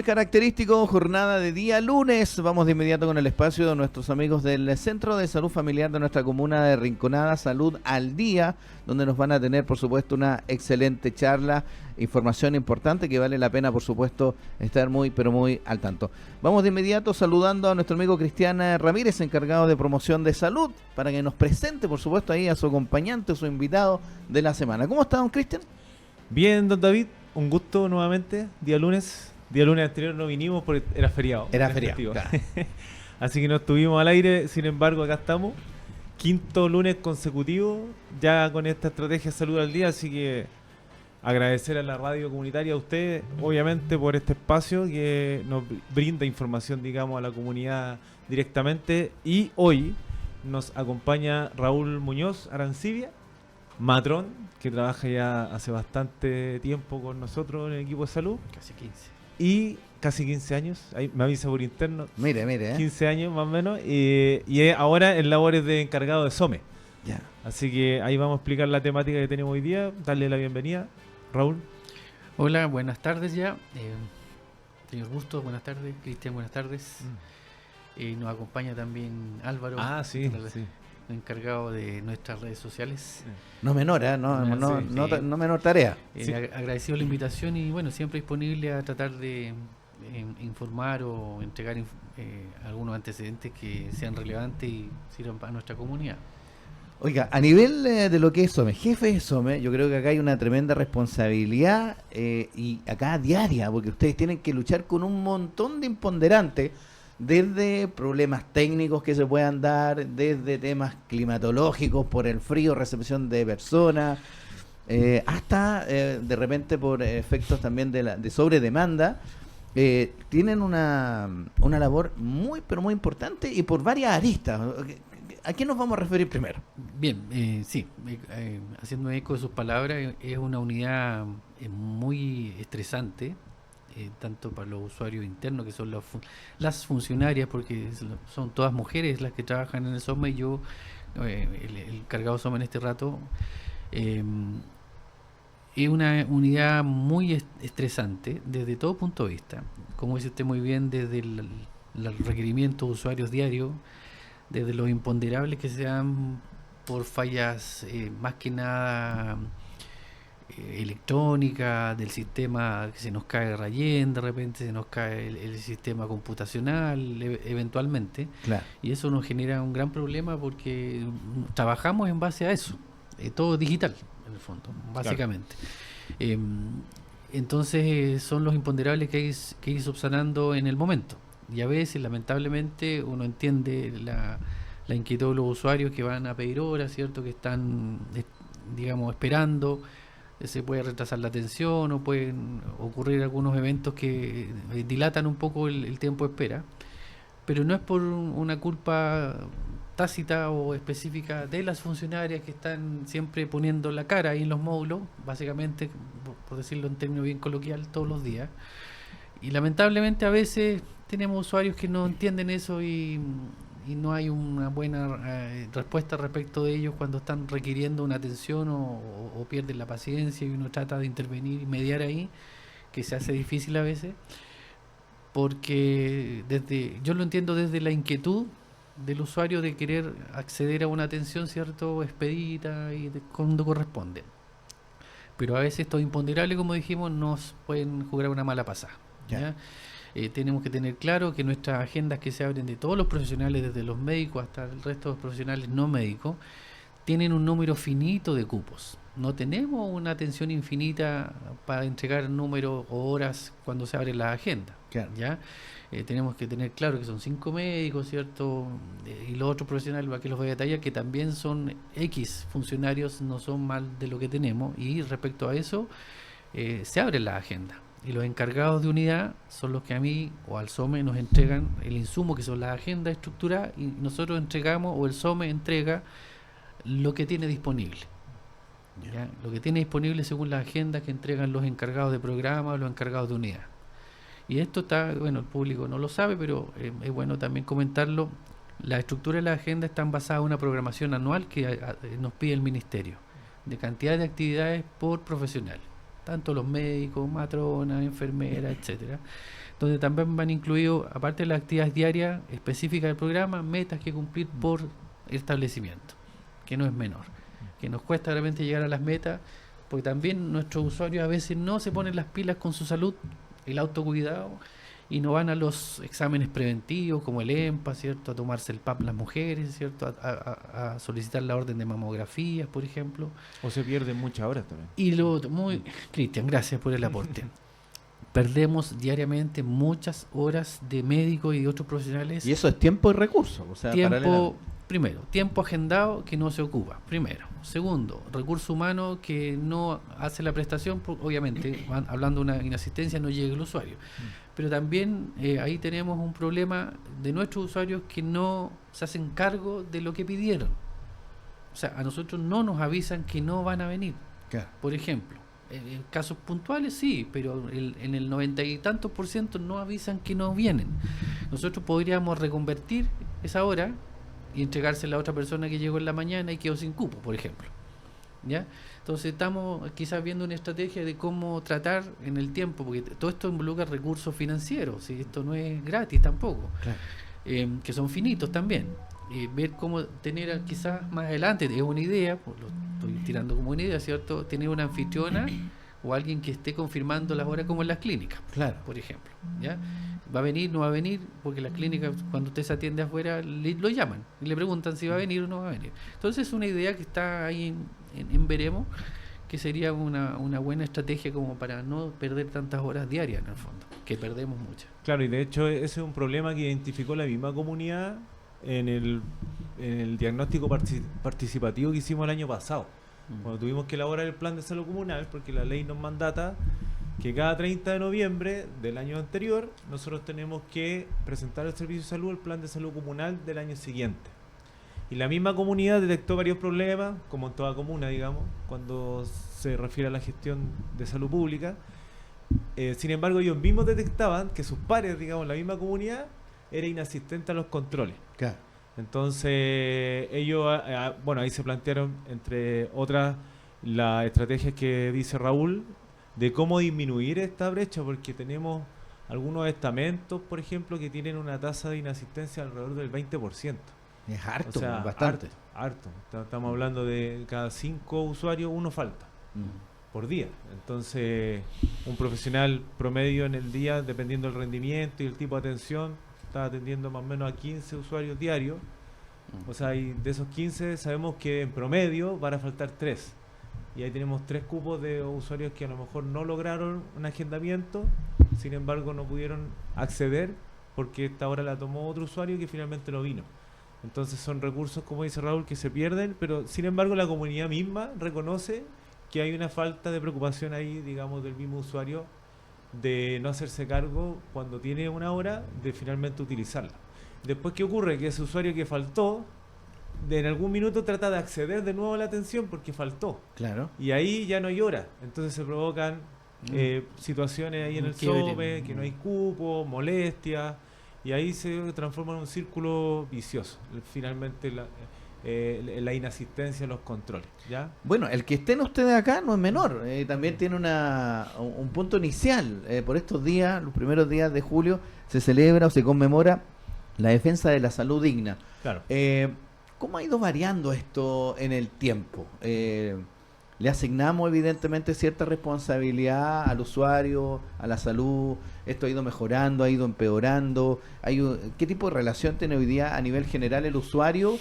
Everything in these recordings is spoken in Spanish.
característico, jornada de día lunes. Vamos de inmediato con el espacio de nuestros amigos del Centro de Salud Familiar de nuestra comuna de Rinconada, Salud al Día, donde nos van a tener, por supuesto, una excelente charla, información importante que vale la pena, por supuesto, estar muy, pero muy al tanto. Vamos de inmediato saludando a nuestro amigo Cristian Ramírez, encargado de promoción de salud, para que nos presente, por supuesto, ahí a su acompañante, su invitado de la semana. ¿Cómo está, don Cristian? Bien, don David, un gusto nuevamente, día lunes. Día lunes anterior no vinimos porque era feriado. Era feriado, claro. Así que no estuvimos al aire, sin embargo acá estamos. Quinto lunes consecutivo, ya con esta estrategia Salud al Día, así que agradecer a la radio comunitaria, a usted, obviamente, por este espacio que nos brinda información, digamos, a la comunidad directamente. Y hoy nos acompaña Raúl Muñoz Arancibia, matrón, que trabaja ya hace bastante tiempo con nosotros en el equipo de salud. Casi 15. Y casi 15 años, ahí me avisa por interno. Mire. 15 años más o menos, y ahora en labores de encargado de SOME. Ya. Así que ahí vamos a explicar la temática que tenemos hoy día, darle la bienvenida. Raúl. Hola, buenas tardes ya. Señor Bustos, buenas tardes. Cristian, buenas tardes. Nos acompaña también Álvaro. Sí. Encargado de nuestras redes sociales. No menor, no menor tarea. Agradecido la invitación y bueno, siempre disponible a tratar de informar o entregar algunos antecedentes que sean relevantes y sirvan para nuestra comunidad. Oiga, a nivel de lo que es SOME, jefe de SOME, yo creo que acá hay una tremenda responsabilidad y acá diaria, porque ustedes tienen que luchar con un montón de imponderantes, desde problemas técnicos que se puedan dar, desde temas climatológicos por el frío, recepción de personas, hasta de repente por efectos también de sobredemanda. Tienen una labor muy, pero muy importante y por varias aristas. ¿A qué nos vamos a referir primero? Bien, haciendo eco de sus palabras, es una unidad muy estresante, tanto para los usuarios internos, que son las funcionarias, porque son todas mujeres las que trabajan en el SOME, y yo, el cargado SOME en este rato, es una unidad muy estresante desde todo punto de vista. Como dice usted muy bien, desde el requerimiento de usuarios diarios, desde los imponderables que se dan por fallas más que nada electrónica, del sistema que se nos cae Rayen, de repente se nos cae el sistema computacional eventualmente, claro. Y eso nos genera un gran problema porque trabajamos en base a eso, todo digital en el fondo, básicamente. Claro. Entonces son los imponderables que hay que ir subsanando en el momento, y a veces lamentablemente uno entiende la inquietud de los usuarios que van a pedir horas, ¿cierto?, que están digamos esperando. Se puede retrasar la atención o pueden ocurrir algunos eventos que dilatan un poco el tiempo de espera, pero no es por una culpa tácita o específica de las funcionarias que están siempre poniendo la cara ahí en los módulos, básicamente, por decirlo en términos bien coloquial, todos los días. Y lamentablemente a veces tenemos usuarios que no entienden eso y no hay una buena respuesta respecto de ellos cuando están requiriendo una atención o pierden la paciencia y uno trata de intervenir y mediar ahí, que se hace difícil a veces, porque yo lo entiendo desde la inquietud del usuario de querer acceder a una atención, ¿cierto?, expedita y cuando corresponde. Pero a veces estos imponderables, como dijimos, nos pueden jugar una mala pasada. ¿Ya? Tenemos que tener claro que nuestras agendas que se abren de todos los profesionales, desde los médicos hasta el resto de los profesionales no médicos, tienen un número finito de cupos. No tenemos una atención infinita para entregar números o horas cuando se abre la agenda. Claro. ¿Ya? Tenemos que tener claro que son 5 médicos, ¿cierto? Y los otros profesionales, aquí los voy a detallar, que también son X funcionarios, no son más de lo que tenemos, y respecto a eso se abre la agenda. Y los encargados de unidad son los que a mí o al SOME nos entregan el insumo, que son las agendas estructuradas, y nosotros entregamos, o el SOME entrega lo que tiene disponible. ¿Ya? Lo que tiene disponible según las agendas que entregan los encargados de programa o los encargados de unidad. Y esto está, bueno, el público no lo sabe, pero es bueno también comentarlo. La estructura de la agenda está basada en una programación anual que nos pide el Ministerio, de cantidad de actividades por profesional, tanto los médicos, matronas, enfermeras, etcétera. donde también van incluidos, aparte de las actividades diarias específicas del programa, metas que cumplir por establecimiento, que no es menor, que nos cuesta realmente llegar a las metas, porque también nuestros usuarios a veces no se ponen las pilas con su salud, el autocuidado, y no van a los exámenes preventivos como el EMPA, ¿cierto? A tomarse el PAP las mujeres, ¿cierto? A solicitar la orden de mamografías, por ejemplo. O se pierden muchas horas también. Y lo otro, Cristian, gracias por el aporte. Perdemos diariamente muchas horas de médicos y de otros profesionales. Y eso es tiempo y recursos. O sea, Primero, tiempo agendado que no se ocupa, primero. Segundo, recurso humano que no hace la prestación, obviamente, hablando de una inasistencia, no llega el usuario. Pero también ahí tenemos un problema de nuestros usuarios que no se hacen cargo de lo que pidieron. O sea, a nosotros no nos avisan que no van a venir. Claro. Por ejemplo, en casos puntuales sí, pero en el 90 y tantos % no avisan que no vienen. Nosotros podríamos reconvertir esa hora y entregársela a otra persona que llegó en la mañana y quedó sin cupo, por ejemplo. ¿Ya? Entonces estamos quizás viendo una estrategia de cómo tratar en el tiempo, porque todo esto involucra recursos financieros, ¿sí? Esto no es gratis tampoco, claro. Que son finitos también. Ver cómo tener quizás más adelante, es una idea, pues lo estoy tirando como una idea, ¿cierto? Tener una anfitriona o alguien que esté confirmando las horas como en las clínicas, claro, por ejemplo. ¿Ya? ¿Va a venir, no va a venir? Porque las clínicas, cuando usted se atiende afuera, lo llaman y le preguntan si va a venir o no va a venir. Entonces es una idea que está ahí en veremos, que sería una buena estrategia como para no perder tantas horas diarias en el fondo, que perdemos muchas. Claro, y de hecho ese es un problema que identificó la misma comunidad en el diagnóstico participativo que hicimos el año pasado, cuando tuvimos que elaborar el plan de salud comunal, porque la ley nos mandata que cada 30 de noviembre del año anterior nosotros tenemos que presentar al Servicio de Salud el plan de salud comunal del año siguiente. Y la misma comunidad detectó varios problemas, como en toda comuna, digamos, cuando se refiere a la gestión de salud pública. Sin embargo, ellos mismos detectaban que sus pares, digamos, la misma comunidad, era inasistente a los controles. Claro. Entonces, ellos, bueno, ahí se plantearon, entre otras, las estrategias que dice Raúl, de cómo disminuir esta brecha, porque tenemos algunos estamentos, por ejemplo, que tienen una tasa de inasistencia alrededor del 20%. Es harto, o sea, bastante. Harto. Estamos hablando de cada 5 usuarios, uno falta por día. Entonces, un profesional promedio en el día, dependiendo del rendimiento y el tipo de atención, está atendiendo más o menos a 15 usuarios diarios. O sea, y de esos 15 sabemos que en promedio van a faltar 3. Y ahí tenemos 3 cupos de usuarios que a lo mejor no lograron un agendamiento, sin embargo no pudieron acceder porque esta hora la tomó otro usuario que finalmente no vino. Entonces son recursos, como dice Raúl, que se pierden, pero sin embargo la comunidad misma reconoce que hay una falta de preocupación ahí, digamos, del mismo usuario de no hacerse cargo cuando tiene una hora de finalmente utilizarla. Después, ¿qué ocurre? Que ese usuario que faltó, en algún minuto trata de acceder de nuevo a la atención porque faltó. Claro. Y ahí ya no hay hora. Entonces se provocan situaciones ahí en el SOME, que no hay cupo, molestias, y ahí se transforma en un círculo vicioso. Finalmente la inasistencia a los controles. ¿Ya? Bueno, el que estén ustedes acá no es menor. También tiene un punto inicial. Por estos días, los primeros días de julio, se celebra o se conmemora la defensa de la salud digna. Claro. ¿Cómo ha ido variando esto en el tiempo? Le asignamos evidentemente cierta responsabilidad al usuario, a la salud. Esto ha ido mejorando, ha ido empeorando. ¿Qué tipo de relación tiene hoy día a nivel general el usuario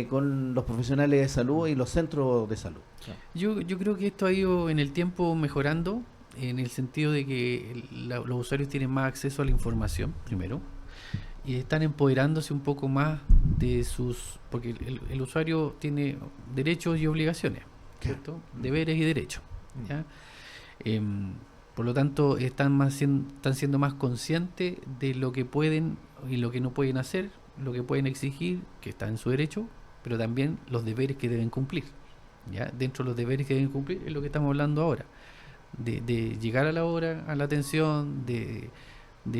con los profesionales de salud y los centros de salud? Yo creo que esto ha ido en el tiempo mejorando, en el sentido de que los usuarios tienen más acceso a la información, primero, y están empoderándose un poco más de porque el usuario tiene derechos y obligaciones, ¿cierto? Deberes y derechos, ¿ya? Por lo tanto, están siendo más conscientes de lo que pueden y lo que no pueden hacer, lo que pueden exigir, que está en su derecho, pero también los deberes que deben cumplir, ¿ya? Dentro de los deberes que deben cumplir es lo que estamos hablando ahora, de llegar a la hora, a la atención, de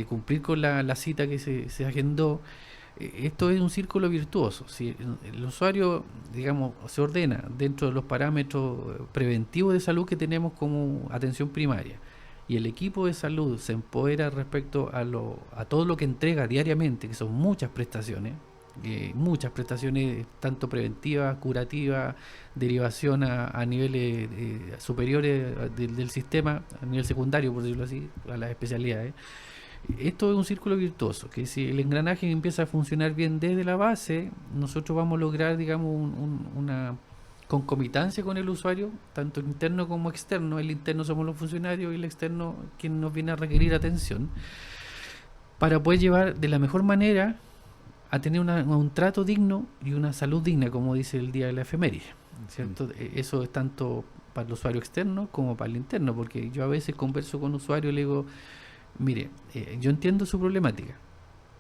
cumplir con la cita que se agendó. Esto es un círculo virtuoso. Si el usuario, digamos, se ordena dentro de los parámetros preventivos de salud que tenemos como atención primaria y el equipo de salud se empodera respecto a todo lo que entrega diariamente, que son muchas prestaciones tanto preventivas, curativas, derivación a niveles superiores del sistema, a nivel secundario, por decirlo así, a las especialidades. Esto es un círculo virtuoso, que si el engranaje empieza a funcionar bien desde la base, nosotros vamos a lograr, digamos, una concomitancia con el usuario, tanto interno como externo. El interno somos los funcionarios y el externo quien nos viene a requerir atención, para poder llevar de la mejor manera a tener un trato digno y una salud digna, como dice el día de la efeméride, ¿cierto? Eso es tanto para el usuario externo como para el interno, porque yo a veces converso con usuarios y le digo, mire, yo entiendo su problemática,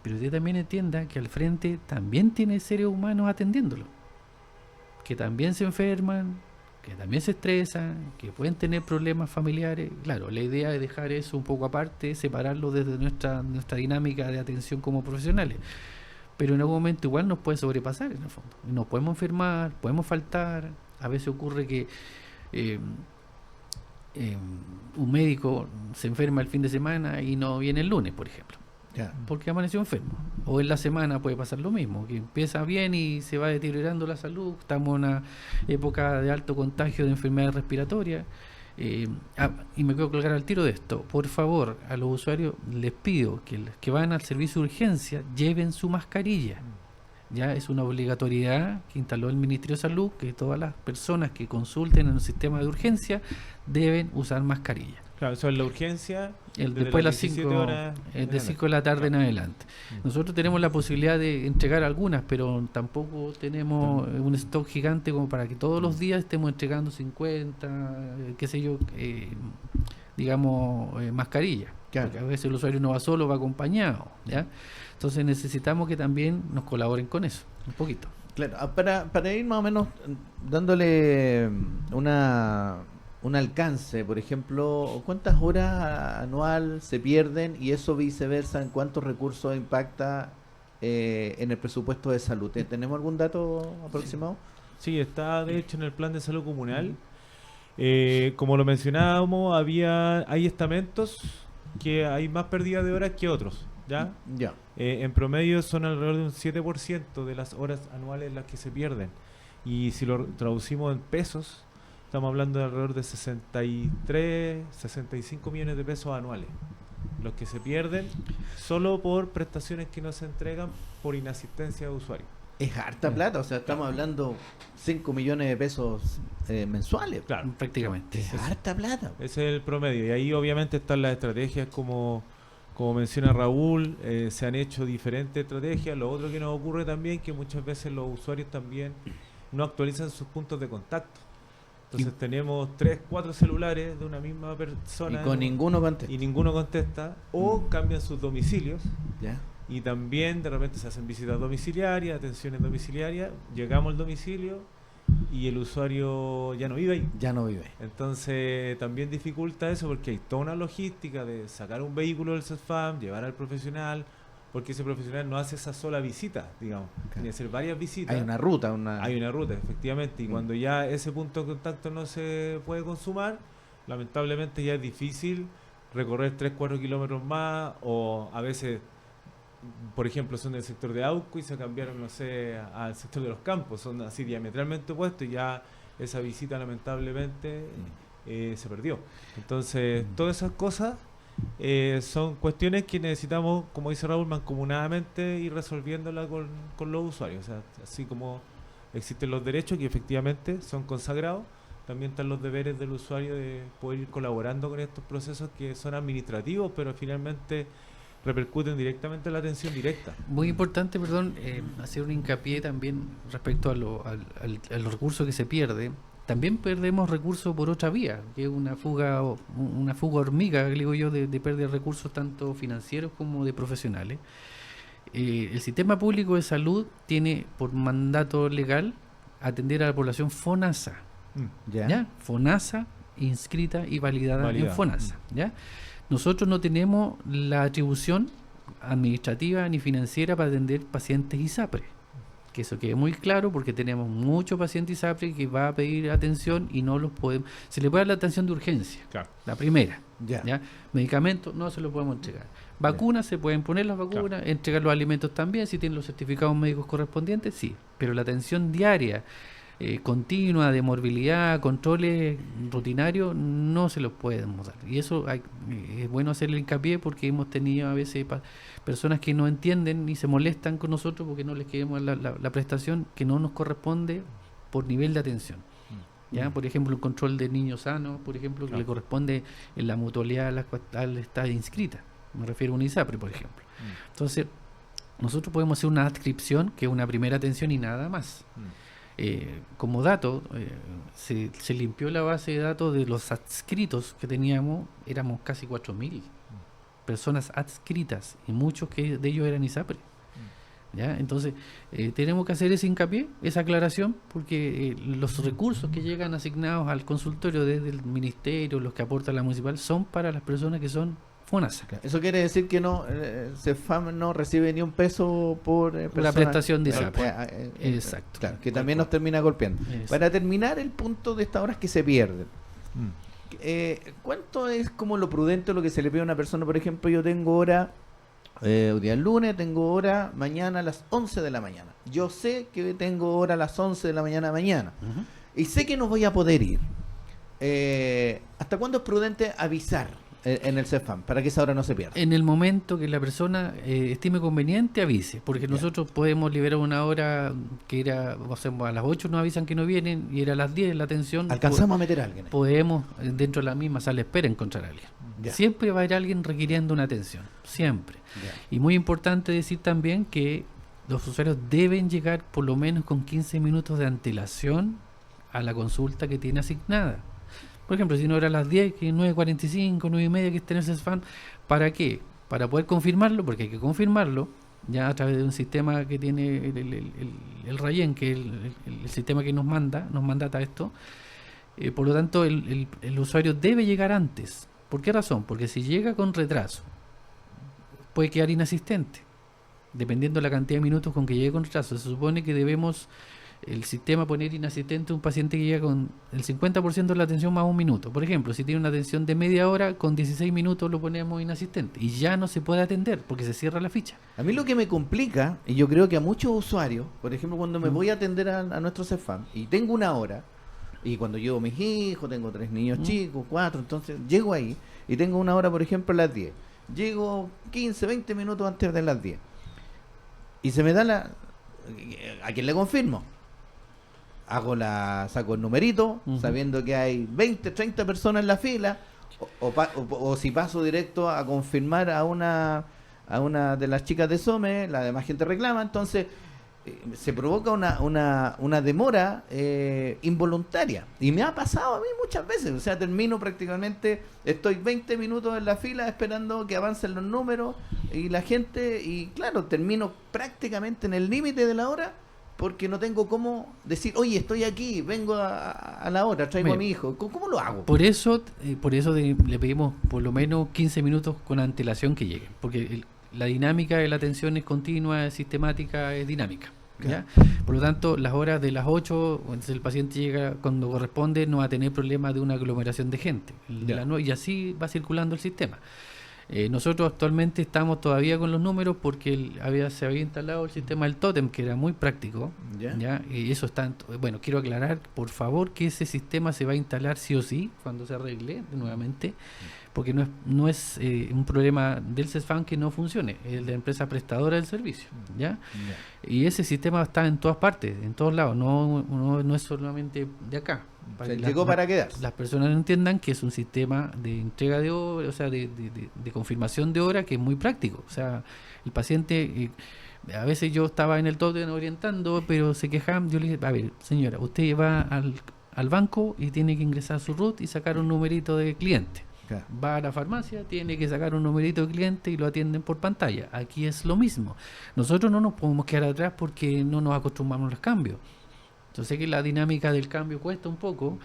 pero usted también entienda que al frente también tiene seres humanos atendiéndolo, que también se enferman, que también se estresan, que pueden tener problemas familiares. Claro, la idea es dejar eso un poco aparte, separarlo desde nuestra dinámica de atención como profesionales, pero en algún momento igual nos puede sobrepasar, en el fondo. Nos podemos enfermar, podemos faltar. A veces ocurre que un médico se enferma el fin de semana y no viene el lunes, por ejemplo, porque amaneció enfermo. O en la semana puede pasar lo mismo, que empieza bien y se va deteriorando la salud. Estamos en una época de alto contagio de enfermedades respiratorias. Y me quiero colgar al tiro de esto. Por favor, a los usuarios les pido que los que van al servicio de urgencia lleven su mascarilla. Ya es una obligatoriedad que instaló el Ministerio de Salud, que todas las personas que consulten en un sistema de urgencia deben usar mascarilla. Claro, eso es la urgencia. Después de las 5 horas, de 5 de la tarde en adelante. Nosotros tenemos la posibilidad de entregar algunas, pero tampoco tenemos un stock gigante como para que todos los días estemos entregando 50, qué sé yo, digamos, mascarillas. Claro. Porque a veces el usuario no va solo, va acompañado, ¿ya? Entonces necesitamos que también nos colaboren con eso, un poquito. Claro, para ir más o menos dándole un alcance, por ejemplo, ¿cuántas horas anual se pierden y eso viceversa, en cuántos recursos impacta en el presupuesto de salud? ¿Tenemos algún dato aproximado? Sí, está de hecho en el plan de salud comunal. Como lo mencionábamos, hay estamentos que hay más pérdidas de horas que otros, ¿ya? Ya. En promedio son alrededor de un 7% de las horas anuales las que se pierden. Y si lo traducimos en pesos, estamos hablando de alrededor de 63, 65 millones de pesos anuales, los que se pierden solo por prestaciones que no se entregan por inasistencia de usuarios. Es harta plata, o sea, estamos hablando 5 millones de pesos mensuales. Claro, prácticamente. Es harta plata. Ese es el promedio. Y ahí obviamente están las estrategias como menciona Raúl, se han hecho diferentes estrategias. Lo otro que nos ocurre también que muchas veces los usuarios también no actualizan sus puntos de contacto. Entonces tenemos 3, 4 celulares de una misma persona y con ninguno contesta. Y ninguno contesta, o cambian sus domicilios. ¿Ya? Y también de repente se hacen visitas domiciliarias, atenciones domiciliarias, llegamos al domicilio y el usuario ya no vive ahí. Ya no vive. Entonces también dificulta eso porque hay toda una logística de sacar un vehículo del CESFAM, llevar al profesional, porque ese profesional no hace esa sola visita, digamos, tiene que hacer varias visitas. Hay una ruta. Hay una ruta, efectivamente, y cuando ya ese punto de contacto no se puede consumar, lamentablemente ya es difícil recorrer 3-4 kilómetros más, o a veces, por ejemplo, son del sector de Auco y se cambiaron, no sé, al sector de los Campos, son así diametralmente opuestos y ya esa visita lamentablemente se perdió. Entonces, todas esas cosas son cuestiones que necesitamos, como dice Raúl, mancomunadamente ir resolviéndolas con los usuarios. O sea, así como existen los derechos que efectivamente son consagrados, también están los deberes del usuario de poder ir colaborando con estos procesos que son administrativos, pero finalmente repercuten directamente en la atención directa. Muy importante, perdón, hacer un hincapié también respecto a los recursos que se pierden. También perdemos recursos por otra vía, que es una fuga hormiga, digo yo, de pérdida de recursos tanto financieros como de profesionales. El sistema público de salud tiene por mandato legal atender a la población FONASA. ¿Ya? FONASA inscrita y validada en FONASA. ¿Ya? Nosotros no tenemos la atribución administrativa ni financiera para atender pacientes ISAPRE. Que eso quede muy claro porque tenemos muchos pacientes ISAPRE que va a pedir atención y no los podemos... Se le puede dar la atención de urgencia, Claro. la primera. Ya. ¿Ya? Medicamentos no se los podemos entregar. Vacunas, se pueden poner las vacunas, entregar los alimentos también, si tienen los certificados médicos correspondientes, sí. Pero la atención diaria, continua, de morbilidad, controles rutinarios, no se los podemos dar. Y eso es bueno hacerle hincapié porque hemos tenido a veces personas que no entienden y se molestan con nosotros porque no les queremos dar la prestación que no nos corresponde por nivel de atención. ¿Ya? Por ejemplo, el control de niños sanos, por ejemplo, que le corresponde en la mutualidad a la cual está inscrita. Me refiero a un ISAPRE, por ejemplo. Entonces, nosotros podemos hacer una adscripción, que es una primera atención y nada más. Como dato, se limpió la base de datos de los adscritos que teníamos, éramos casi 4.000 personas adscritas, y muchos de ellos eran ISAPRE. ¿Ya? Entonces, tenemos que hacer ese hincapié, esa aclaración, porque los recursos que llegan asignados al consultorio desde el ministerio, los que aporta la municipal, son para las personas que son FONASA. Eso quiere decir que no, CEFAM no recibe ni un peso por La prestación de ISAPRE. Exacto. Claro, que también nos termina golpeando. Para terminar, el punto de estas horas que se pierden. ¿Cuánto es como lo prudente lo que se le pide a una persona? Por ejemplo, yo tengo hora, hoy día es lunes, tengo hora mañana a las 11 de la mañana. Yo sé que tengo hora a las 11 de la mañana. Y sé que no voy a poder ir. ¿Hasta cuándo es prudente avisar en el CEFAM para que esa hora no se pierda? En el momento que la persona estime conveniente, avise, porque nosotros podemos liberar una hora que era, o sea, a las 8 nos avisan que no vienen y era a las 10 la atención. ¿Alcanzamos a meter a alguien ahí? Podemos, dentro de la misma sala de espera, encontrar a alguien. Ya. Siempre va a haber alguien requiriendo una atención, siempre. Ya. Y muy importante decir también que los usuarios deben llegar por lo menos con 15 minutos de antelación a la consulta que tiene asignada. Por ejemplo, si no era a las 10, que 9:45, 9:30 que esté en el CEFAM, ¿para qué? Para poder confirmarlo, porque hay que confirmarlo ya a través de un sistema que tiene el RAYEN, que es el sistema que nos mandata esto. Por lo tanto, el usuario debe llegar antes. ¿Por qué razón? Porque si llega con retraso, puede quedar inasistente, dependiendo de la cantidad de minutos con que llegue con retraso. Se supone que debemos, el sistema, poner inasistente a un paciente que llega con el 50% de la atención más un minuto. Por ejemplo, si tiene una atención de media hora, con 16 minutos lo ponemos inasistente y ya no se puede atender porque se cierra la ficha. A mí lo que me complica, y yo creo que a muchos usuarios, por ejemplo, cuando me voy a atender a nuestro CEFAM y tengo una hora, y cuando llevo a mis hijos, tengo 3 niños chicos, 4, entonces llego ahí y tengo una hora, por ejemplo, a las 10. Llego 15, 20 minutos antes de las 10. Y se me da ¿a quién le confirmo? Saco el numerito, sabiendo que hay 20, 30 personas en la fila, o si paso directo a confirmar a una de las chicas de SOME, la demás gente reclama, entonces se provoca una demora involuntaria. Y me ha pasado a mí muchas veces, o sea, termino prácticamente, estoy 20 minutos en la fila esperando que avancen los números y la gente, y claro, termino prácticamente en el límite de la hora, porque no tengo cómo decir, oye, estoy aquí, vengo a la hora, traigo a mi hijo. ¿Cómo lo hago? Por eso le pedimos por lo menos 15 minutos con antelación que lleguen, porque la dinámica de la atención es continua, es sistemática, es dinámica. ¿Ya? Por lo tanto, las horas de las 8, entonces el paciente llega cuando corresponde, no va a tener problemas de una aglomeración de gente. Y así va circulando el sistema. Nosotros actualmente estamos todavía con los números porque se había instalado el sistema del tótem, que era muy práctico. ¿Ya? Y eso está. Bueno, quiero aclarar, por favor, que ese sistema se va a instalar sí o sí cuando se arregle nuevamente, porque no es un problema del CEFAM que no funcione, es de la empresa prestadora del servicio. ¿Ya? Y ese sistema está en todas partes, en todos lados, no es solamente de acá. Llegó para quedarse. Las personas entiendan que es un sistema de entrega de hora, o sea, de confirmación de hora, que es muy práctico. O sea, el paciente, a veces yo estaba en el tótem orientando, pero se quejaban. Yo le dije, a ver, señora, usted va al banco y tiene que ingresar su RUT y sacar un numerito de cliente. Claro. Va a la farmacia, tiene que sacar un numerito de cliente y lo atienden por pantalla. Aquí es lo mismo. Nosotros no nos podemos quedar atrás porque no nos acostumbramos a los cambios. Yo sé que la dinámica del cambio cuesta un poco,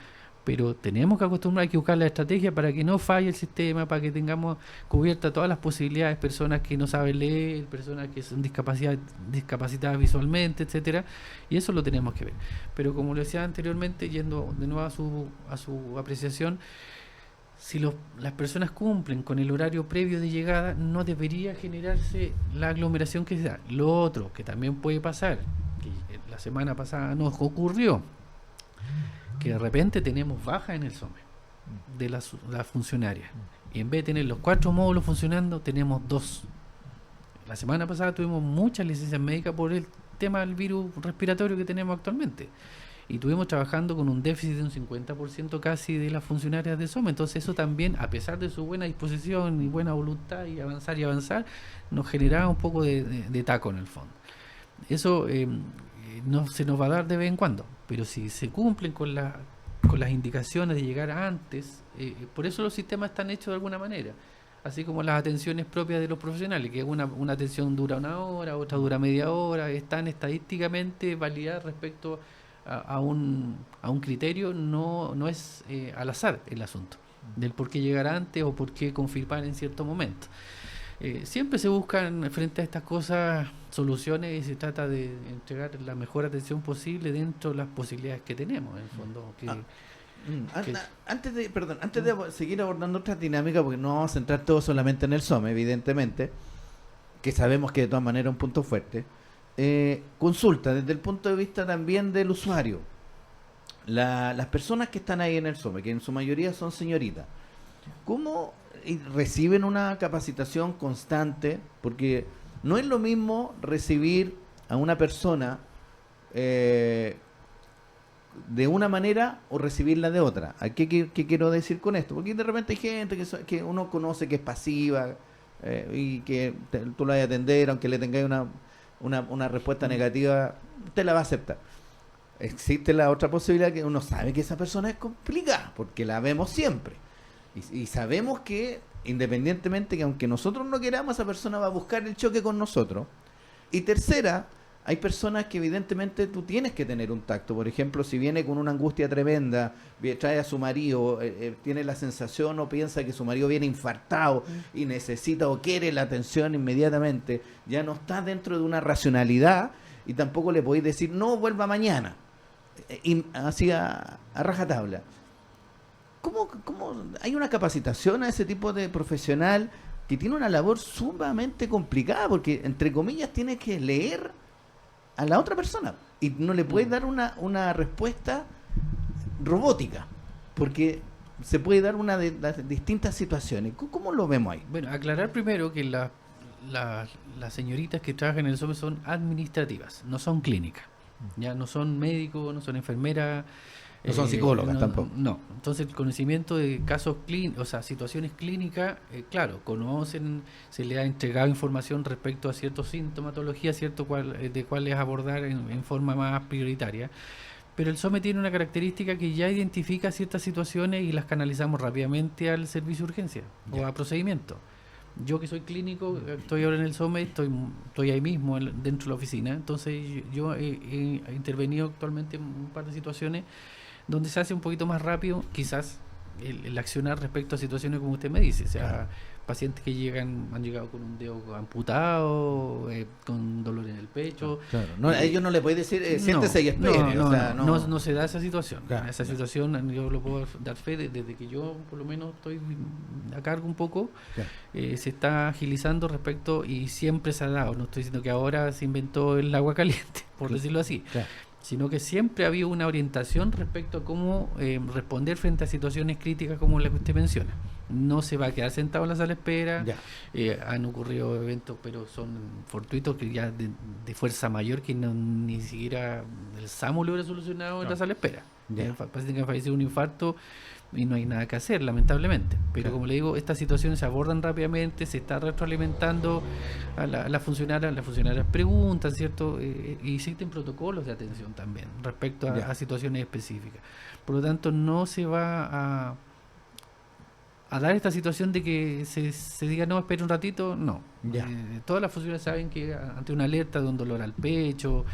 pero tenemos que acostumbrar, hay que buscar la estrategia para que no falle el sistema, para que tengamos cubiertas todas las posibilidades, personas que no saben leer, personas que son discapacitadas visualmente, etcétera, y eso lo tenemos que ver. Pero como lo decía anteriormente, yendo de nuevo a su apreciación, si las personas cumplen con el horario previo de llegada, no debería generarse la aglomeración que se da. Lo otro que también puede pasar, que la semana pasada nos ocurrió, que de repente tenemos baja en el SOME de las funcionarias, y en vez de tener los 4 módulos funcionando, tenemos 2. La semana pasada tuvimos muchas licencias médicas por el tema del virus respiratorio que tenemos actualmente, y estuvimos trabajando con un déficit de un 50% casi de las funcionarias de SOME. Entonces eso también, a pesar de su buena disposición y buena voluntad y avanzar, nos generaba un poco de taco en el fondo. Eso no se nos va a dar de vez en cuando, pero si se cumplen con las indicaciones de llegar antes, por eso los sistemas están hechos de alguna manera, así como las atenciones propias de los profesionales, que una atención dura 1 hora, otra dura media hora, están estadísticamente validadas respecto a un criterio, no es al azar el asunto del por qué llegar antes o por qué confirmar en cierto momento. Siempre se buscan frente a estas cosas soluciones, y se trata de entregar la mejor atención posible dentro de las posibilidades que tenemos, en el fondo. Antes de seguir abordando otras dinámicas, porque no vamos a centrar todo solamente en el SOME, evidentemente, que sabemos que de todas maneras es un punto fuerte. Consulta desde el punto de vista también del usuario. Las personas que están ahí en el SOME, que en su mayoría son señoritas, ¿cómo reciben una capacitación constante? Porque no es lo mismo recibir a una persona de una manera o recibirla de otra. ¿Qué quiero decir con esto? Porque de repente hay gente que uno conoce que es pasiva y que tú la vas a atender, aunque le tengáis una respuesta negativa, te la va a aceptar. Existe la otra posibilidad, que uno sabe que esa persona es complicada, porque la vemos siempre. Y sabemos que, independientemente que aunque nosotros no queramos, esa persona va a buscar el choque con nosotros. Y tercera, hay personas que evidentemente tú tienes que tener un tacto. Por ejemplo, si viene con una angustia tremenda, trae a su marido, tiene la sensación o piensa que su marido viene infartado y necesita o quiere la atención inmediatamente, ya no está dentro de una racionalidad, y tampoco le podéis decir, no, vuelva mañana, así a rajatabla. ¿Cómo hay una capacitación a ese tipo de profesional que tiene una labor sumamente complicada? Porque, entre comillas, tiene que leer a la otra persona y no le puede dar una respuesta robótica, porque se puede dar una de las distintas situaciones. ¿Cómo lo vemos ahí? Bueno, aclarar primero que las señoritas que trabajan en el SOME son administrativas, no son clínicas, ya no son médicos, no son enfermeras. No son psicólogas tampoco. No, entonces el conocimiento de casos clínicos, o sea, situaciones clínicas, claro, conocen, se le ha entregado información respecto a ciertas sintomatologías, de cuáles abordar en forma más prioritaria, pero el SOME tiene una característica que ya identifica ciertas situaciones y las canalizamos rápidamente al servicio de urgencia o a procedimiento. Yo que soy clínico, estoy ahora en el SOME, estoy ahí mismo dentro de la oficina, entonces yo he intervenido actualmente en un par de situaciones donde se hace un poquito más rápido, quizás, el accionar respecto a situaciones como usted me dice, o sea, pacientes que han llegado con un dedo amputado, con dolor en el pecho. Claro. No, a ellos no le puede decir, siéntese y espere. No se da esa situación. Claro, esa situación yo lo puedo dar fe desde que yo por lo menos estoy a cargo un poco. Claro. Se está agilizando respecto, y siempre se ha dado. No estoy diciendo que ahora se inventó el agua caliente, por decirlo así. Claro. Sino que siempre ha habido una orientación respecto a cómo responder frente a situaciones críticas como la que usted menciona. No se va a quedar sentado en la sala de espera. Han ocurrido eventos, pero son fortuitos, que ya de fuerza mayor, que ni siquiera el SAMU lo hubiera solucionado en la sala de espera. Parece que ha fallecido un infarto y no hay nada que hacer, lamentablemente. Pero como le digo, estas situaciones se abordan rápidamente, se está retroalimentando a las funcionarias. Las funcionarias preguntan, ¿cierto? Y existen protocolos de atención también respecto a situaciones específicas. Por lo tanto, no se va a a dar esta situación de que se diga no, espere un ratito, no. Ya. Todas las funciones saben que ante una alerta de un dolor al pecho,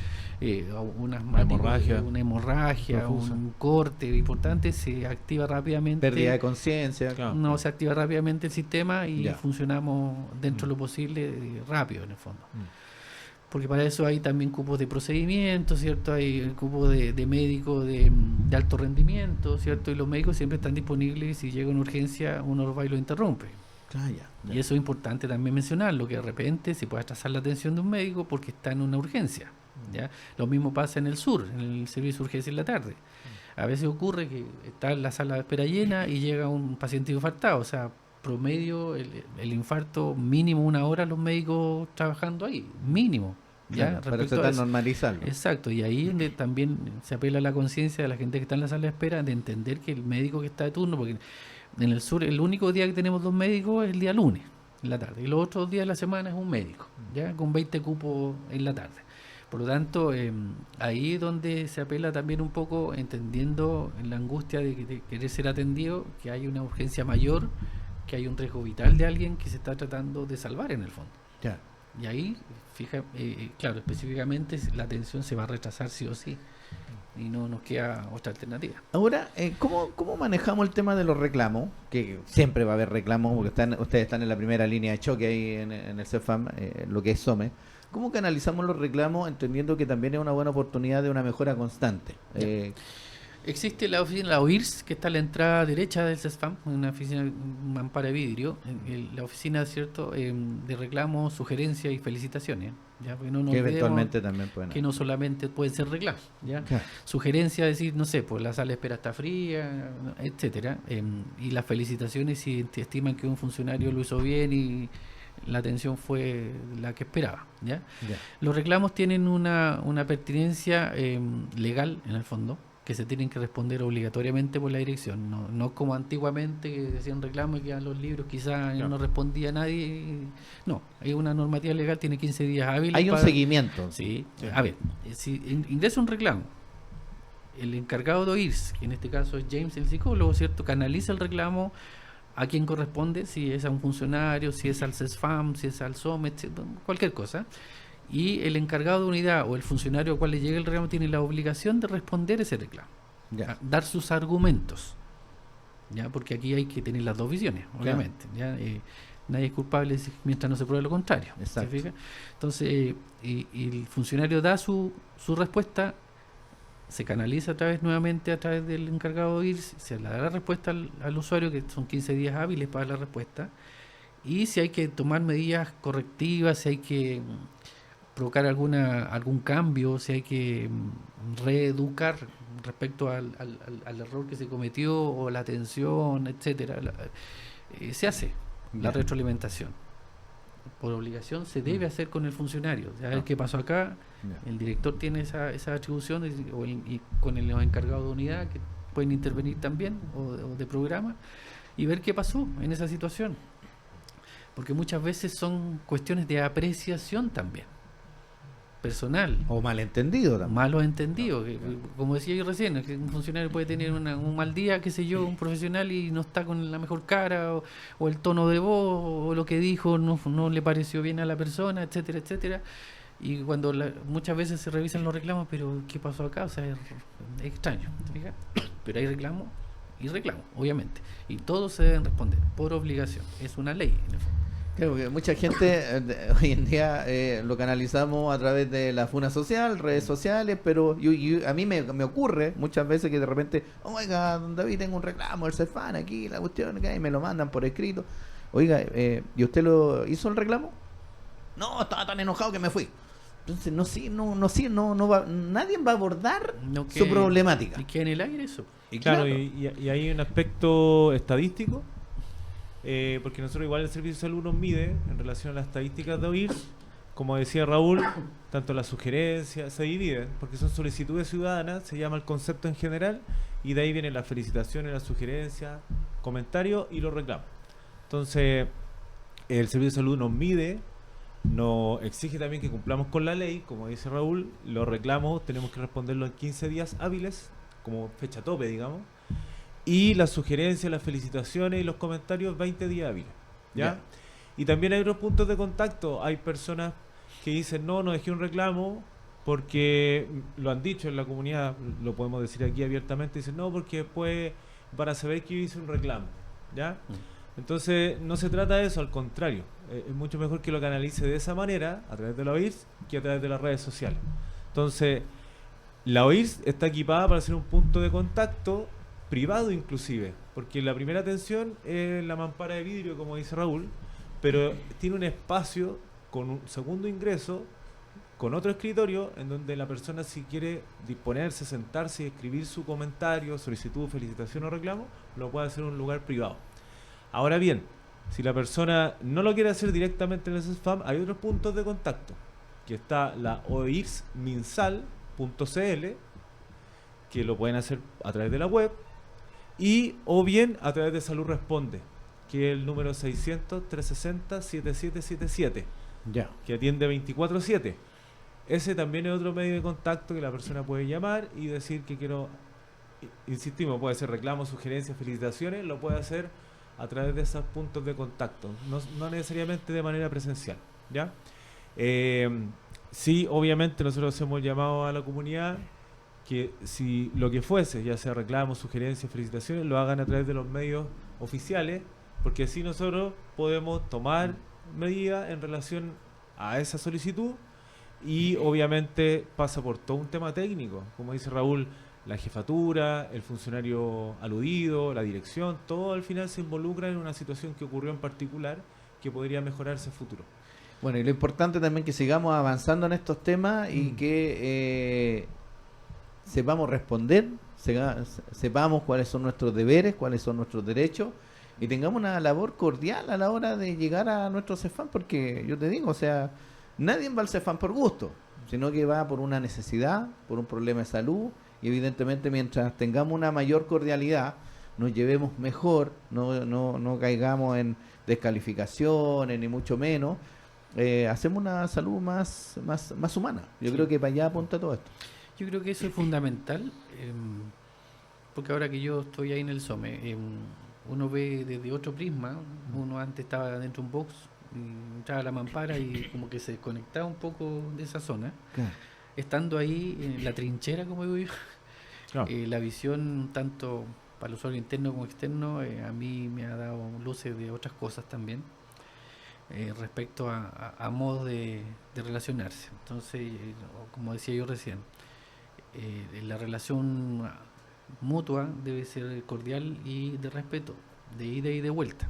una hemorragia, profusa, un corte importante, se activa rápidamente. Pérdida de conciencia. Claro. No, se activa rápidamente el sistema y Ya. funcionamos dentro de lo posible rápido en el fondo. Porque para eso hay también cupos de procedimiento, ¿cierto? Hay cupos de médicos de alto rendimiento, ¿cierto? Y los médicos siempre están disponibles y si llega una urgencia uno va y lo interrumpe. Ah, ya. Y eso es importante también mencionarlo, que de repente se puede atrasar la atención de un médico porque está en una urgencia. ¿Ya? Lo mismo pasa en el sur, en el servicio de urgencia en la tarde. A veces ocurre que está en la sala de espera llena y llega un paciente infartado, o sea, promedio el infarto mínimo 1 hora los médicos trabajando ahí, mínimo. ¿Ya? Claro, para Respecto a tratar de eso. normalizarlo. Exacto, y ahí donde también se apela a la conciencia de la gente que está en la sala de espera de entender que el médico que está de turno, porque en el sur el único día que tenemos 2 médicos es el día lunes, en la tarde, y los otros días de la semana es un médico, ya con 20 cupos en la tarde. Por lo tanto, ahí es donde se apela también un poco, entendiendo la angustia de querer ser atendido, que hay una urgencia mayor, que hay un riesgo vital de alguien que se está tratando de salvar en el fondo. Ya. Y ahí, claro, específicamente la atención se va a retrasar sí o sí. Y no nos queda otra alternativa. Ahora, ¿cómo manejamos el tema de los reclamos? Que siempre va a haber reclamos, porque ustedes están en la primera línea de choque ahí en el CEFAM, lo que es SOME. ¿Cómo canalizamos los reclamos entendiendo que también es una buena oportunidad de una mejora constante? Existe la oficina, la OIRS, que está a la entrada derecha del CESFAM, una oficina, un mampara de vidrio, la oficina, ¿cierto?, de reclamos, sugerencias y felicitaciones, ¿ya? Porque no nos que olvidemos eventualmente también pueden que no solamente pueden ser reclamos, ¿ya? Claro. Sugerencias, decir, no sé, pues la sala de espera está fría, etcétera, y las felicitaciones si estiman que un funcionario lo hizo bien y la atención fue la que esperaba, ¿ya? Ya. Los reclamos tienen una pertinencia legal, en el fondo, que se tienen que responder obligatoriamente por la dirección, no como antiguamente que decían reclamo y quedan los libros, quizás Claro. no respondía nadie. No, hay una normativa legal, tiene 15 días hábiles. Hay un seguimiento. Sí, Sí. a ver, si ingresa un reclamo, el encargado de OIRS, que en este caso es James, el psicólogo, ¿cierto?, canaliza el reclamo a quien corresponde, si es a un funcionario, si es al CESFAM, si es al SOME, cualquier cosa. Y el encargado de unidad o el funcionario al cual le llegue el reclamo tiene la obligación de responder ese reclamo, Ya. dar sus argumentos, ya, porque aquí hay que tener las dos visiones, obviamente. ¿Ya? Nadie es culpable mientras no se pruebe lo contrario. ¿Se Exacto. fija? Entonces, y el funcionario da su respuesta, se canaliza nuevamente a través del encargado de ir, se le da la respuesta al usuario, que son 15 días hábiles para la respuesta, y si hay que tomar medidas correctivas, si hay que provocar algún cambio, si hay que reeducar respecto al error que se cometió o la atención, etcétera, se hace la Ya. retroalimentación. Por obligación se debe hacer con el funcionario. A ver qué pasó acá. Ya. El director tiene esa atribución y con el encargado de unidad que pueden intervenir también o de programa y ver qué pasó en esa situación. Porque muchas veces son cuestiones de apreciación también, personal. O malentendido también. Malos entendidos, como decía yo recién, que un funcionario puede tener un mal día, qué sé yo, un profesional y no está con la mejor cara, o el tono de voz, o lo que dijo no le pareció bien a la persona, etcétera, etcétera. Y cuando muchas veces se revisan los reclamos, pero ¿qué pasó acá? O sea, es extraño, ¿te fijas? Pero hay reclamos y reclamos, obviamente. Y todos se deben responder por obligación. Es una ley, en el fondo. Creo que mucha gente hoy en día lo canalizamos a través de la funa social, redes sociales, pero a mí me ocurre muchas veces que de repente, oiga, don David, tengo un reclamo, el CEFAN aquí, la cuestión, y me lo mandan por escrito. Oiga, ¿y usted lo hizo el reclamo? No, estaba tan enojado que me fui. Entonces, nadie va a abordar No su problemática. Y queda en el aire eso. Y Claro, claro, y hay un aspecto estadístico, porque nosotros igual el Servicio de Salud nos mide en relación a las estadísticas de OIR, como decía Raúl, tanto las sugerencias se dividen, porque son solicitudes ciudadanas, se llama el concepto en general, y de ahí vienen las felicitaciones, las sugerencias, comentarios y los reclamos. Entonces, el Servicio de Salud nos mide, nos exige también que cumplamos con la ley, como dice Raúl, los reclamos tenemos que responderlos en 15 días hábiles, como fecha tope, digamos, y las sugerencias, las felicitaciones y los comentarios 20 días hábiles, ¿ya? Ya. Y también hay otros puntos de contacto. Hay personas que dicen, no dejé un reclamo porque lo han dicho en la comunidad, lo podemos decir aquí abiertamente, dicen, no, porque después para saber que yo hice un reclamo, ¿ya? Entonces, no se trata de eso, al contrario. Es mucho mejor que lo canalice de esa manera, a través de la OIRS, que a través de las redes sociales. Entonces, la OIRS está equipada para ser un punto de contacto privado inclusive, porque la primera atención es la mampara de vidrio, como dice Raúl, pero tiene un espacio con un segundo ingreso, con otro escritorio, en donde la persona, si quiere disponerse, sentarse y escribir su comentario, solicitud, felicitación o reclamo, lo puede hacer en un lugar privado. Ahora bien, si la persona no lo quiere hacer directamente en el CESFAM, hay otros puntos de contacto, que está la oirsminsal.cl, que lo pueden hacer a través de la web, y o bien a través de Salud Responde, que es el número 600-360-7777, Ya. que atiende 24/7. Ese también es otro medio de contacto que la persona puede llamar y decir que quiero, insistimos, puede hacer reclamos, sugerencias, felicitaciones, lo puede hacer a través de esos puntos de contacto, no necesariamente de manera presencial, ¿ya? Sí, obviamente nosotros hemos llamado a la comunidad que si lo que fuese, ya sea reclamos, sugerencias, felicitaciones, lo hagan a través de los medios oficiales, porque así nosotros podemos tomar medidas en relación a esa solicitud y obviamente pasa por todo un tema técnico, como dice Raúl, la jefatura, el funcionario aludido, la dirección, todo al final se involucra en una situación que ocurrió en particular que podría mejorarse a futuro. Bueno, y lo importante también que sigamos avanzando en estos temas y que sepamos responder, sepamos cuáles son nuestros deberes, cuáles son nuestros derechos y tengamos una labor cordial a la hora de llegar a nuestro CEFAM, porque yo te digo, o sea, nadie va al CEFAM por gusto, sino que va por una necesidad, por un problema de salud, y evidentemente mientras tengamos una mayor cordialidad, nos llevemos mejor, no caigamos en descalificaciones, ni mucho menos, hacemos una salud más humana. Yo creo que para allá apunta todo esto. Yo creo que eso es fundamental, porque ahora que yo estoy ahí en el SOME, uno ve desde otro prisma. Uno antes estaba dentro de un box, y entraba a la mampara y como que se desconectaba un poco de esa zona. Claro. Estando ahí en la trinchera, como digo yo, Claro. la visión tanto para el usuario interno como externo, a mí me ha dado luces de otras cosas también, respecto a modos de relacionarse. Entonces, como decía yo recién, la relación mutua debe ser cordial y de respeto, de ida y de vuelta.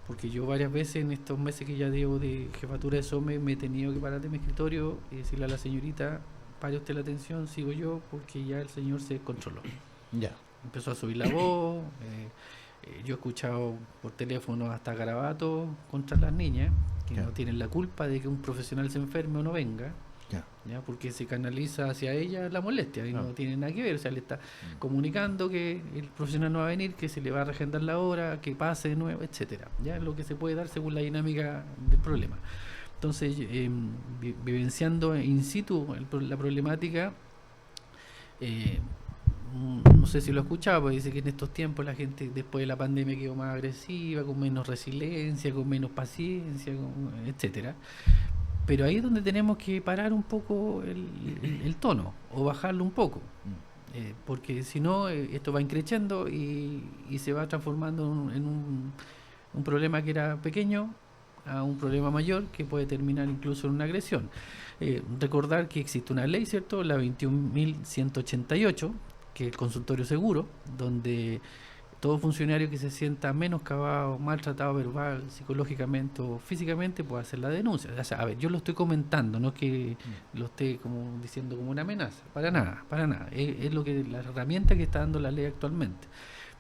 Porque yo varias veces en estos meses que ya llevo de jefatura de SOME me he tenido que parar de mi escritorio y decirle a la señorita, pare usted la atención, sigo yo, porque ya el señor se descontroló. Ya. Empezó a subir la voz, yo he escuchado por teléfono hasta garabatos contra las niñas, que Ya. no tienen la culpa de que un profesional se enferme o no venga, Ya. ¿ya? Porque se canaliza hacia ella la molestia y Claro. no tiene nada que ver, o sea, le está comunicando que el profesional no va a venir, que se le va a reagendar la hora, que pase de nuevo, etcétera. Ya es lo que se puede dar según la dinámica del problema. Entonces, vivenciando in situ la problemática, no sé si lo he escuchado, porque dice que en estos tiempos la gente después de la pandemia quedó más agresiva, con menos resiliencia, con menos paciencia, etcétera. Pero ahí es donde tenemos que parar un poco el tono o bajarlo un poco, porque si no, esto va increciendo y se va transformando en un problema que era pequeño a un problema mayor que puede terminar incluso en una agresión. Recordar que existe una ley, ¿cierto? La 21.188, que es el consultorio seguro, donde todo funcionario que se sienta menoscabado, maltratado verbal, psicológicamente o físicamente puede hacer la denuncia. O sea, a ver, yo lo estoy comentando, no que lo esté como diciendo como una amenaza, para nada, para nada. Es lo que la herramienta que está dando la ley actualmente.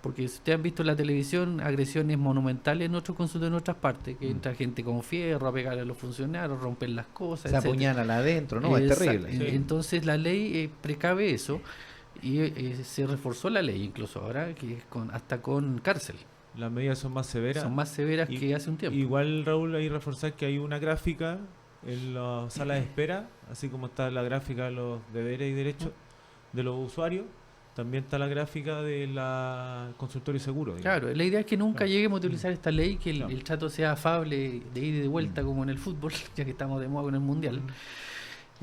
Porque si ustedes han visto en la televisión agresiones monumentales en otros consultorios en otras partes, que entra gente con fierro a pegarle a los funcionarios, romper las cosas, Se etcétera. apuñalan adentro, ¿no? Es terrible. Sí. Entonces la ley precave eso y se reforzó la ley incluso ahora, que es hasta con cárcel. Las medidas son más severas. Son más severas Y- que hace un tiempo. Igual, Raúl, hay que reforzar que hay una gráfica en la sala de espera, así como está la gráfica de los deberes y derechos de los usuarios, también está la gráfica de la consultorio seguro. Digamos. Claro, la idea es que nunca Claro. lleguemos a utilizar esta ley, que Claro. el trato sea afable, de ida y de vuelta, como en el fútbol, ya que estamos de moda con el mundial.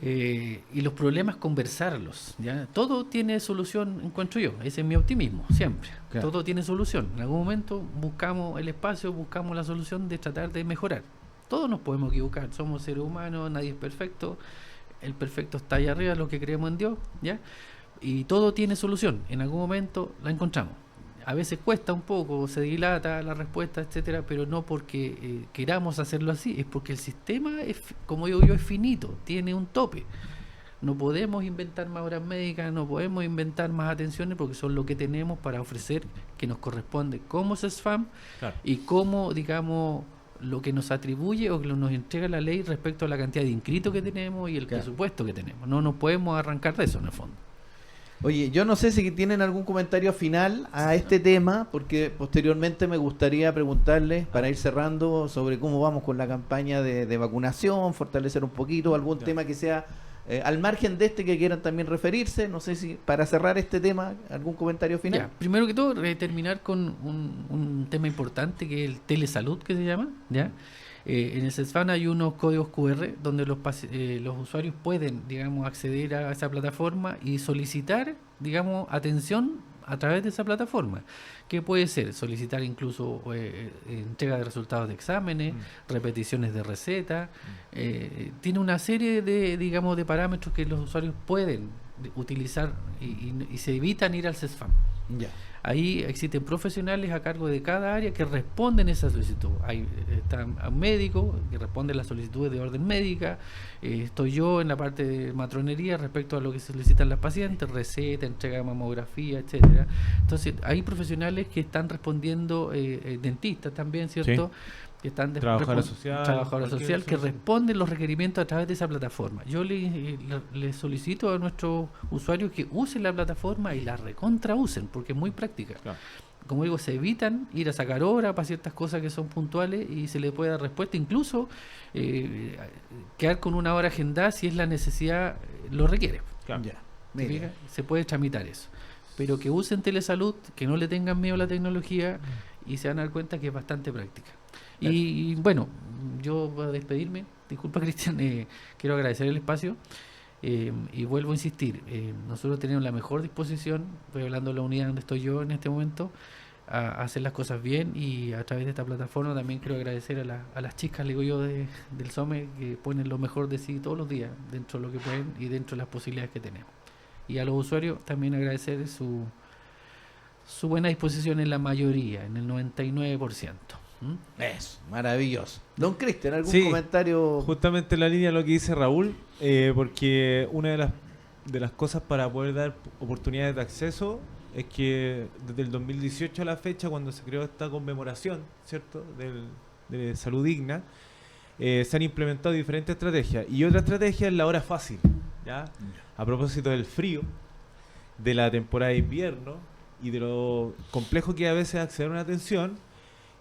Y los problemas conversarlos, ¿ya? Todo tiene solución, encuentro yo, ese es mi optimismo, siempre. Claro. Todo tiene solución. En algún momento buscamos el espacio, buscamos la solución de tratar de mejorar. Todos nos podemos equivocar, somos seres humanos, nadie es perfecto, el perfecto está allá arriba, los que creemos en Dios, ¿ya? Y todo tiene solución, en algún momento la encontramos. A veces cuesta un poco, se dilata la respuesta, etcétera, pero no porque queramos hacerlo así, es porque el sistema, como digo yo, es finito, tiene un tope. No podemos inventar más horas médicas, no podemos inventar más atenciones, porque son lo que tenemos para ofrecer, que nos corresponde como CESFAM, Claro. y como, digamos, lo que nos atribuye o que nos entrega la ley respecto a la cantidad de inscritos que tenemos y el Claro. presupuesto que tenemos. No nos podemos arrancar de eso, en el fondo. Oye, yo no sé si tienen algún comentario final a este tema, porque posteriormente me gustaría preguntarles, para ir cerrando, sobre cómo vamos con la campaña de vacunación, fortalecer un poquito, algún Ya. tema que sea al margen de este que quieran también referirse. No sé si para cerrar este tema, algún comentario final. Ya, primero que todo, terminar con un tema importante que es el telesalud, que se llama, ¿ya? En el CESFAM hay unos códigos QR donde los usuarios pueden, digamos, acceder a esa plataforma y solicitar, digamos, atención a través de esa plataforma. ¿Qué puede ser? Solicitar incluso entrega de resultados de exámenes, repeticiones de receta. Tiene una serie de, digamos, de parámetros que los usuarios pueden utilizar y se evitan ir al CESFAM. Ya. Ahí existen profesionales a cargo de cada área que responden esa solicitud. Está un médico que responde las solicitudes de orden médica. Estoy yo en la parte de matronería respecto a lo que solicitan las pacientes, receta, entrega de mamografía, etcétera. Entonces, hay profesionales que están respondiendo, dentistas también, ¿cierto? Que están Trabajadora social, trabajadora cualquier social que solución. responden los requerimientos a través de esa plataforma. Yo le solicito a nuestros usuarios que usen la plataforma y la recontra usen, porque es muy práctica. Claro. Como digo, se evitan ir a sacar hora para ciertas cosas que son puntuales y se le puede dar respuesta, incluso quedar con una hora agendada si es la necesidad, lo requiere. Claro. Ya. ¿Se Mira. fija? Se puede tramitar eso. Pero que usen telesalud, que no le tengan miedo a la tecnología y se van a dar cuenta que es bastante práctica. Y bueno, yo voy a despedirme. Disculpa, Cristian, quiero agradecer el espacio y vuelvo a insistir. Nosotros tenemos la mejor disposición, estoy hablando de la unidad donde estoy yo en este momento, a hacer las cosas bien, y a través de esta plataforma también quiero agradecer a las chicas, le digo yo, del SOME, que ponen lo mejor de sí todos los días, dentro de lo que pueden y dentro de las posibilidades que tenemos. Y a los usuarios también agradecer su buena disposición en la mayoría, en el 99%. Eso, maravilloso. Don Cristian, ¿algún Sí, comentario? Justamente en la línea de lo que dice Raúl, porque una de las cosas para poder dar oportunidades de acceso es que desde el 2018 a la fecha, cuando se creó esta conmemoración, ¿cierto?, de salud digna, se han implementado diferentes estrategias. Y otra estrategia es la hora fácil, ¿ya? A propósito del frío, de la temporada de invierno y de lo complejo que a veces acceder a una atención,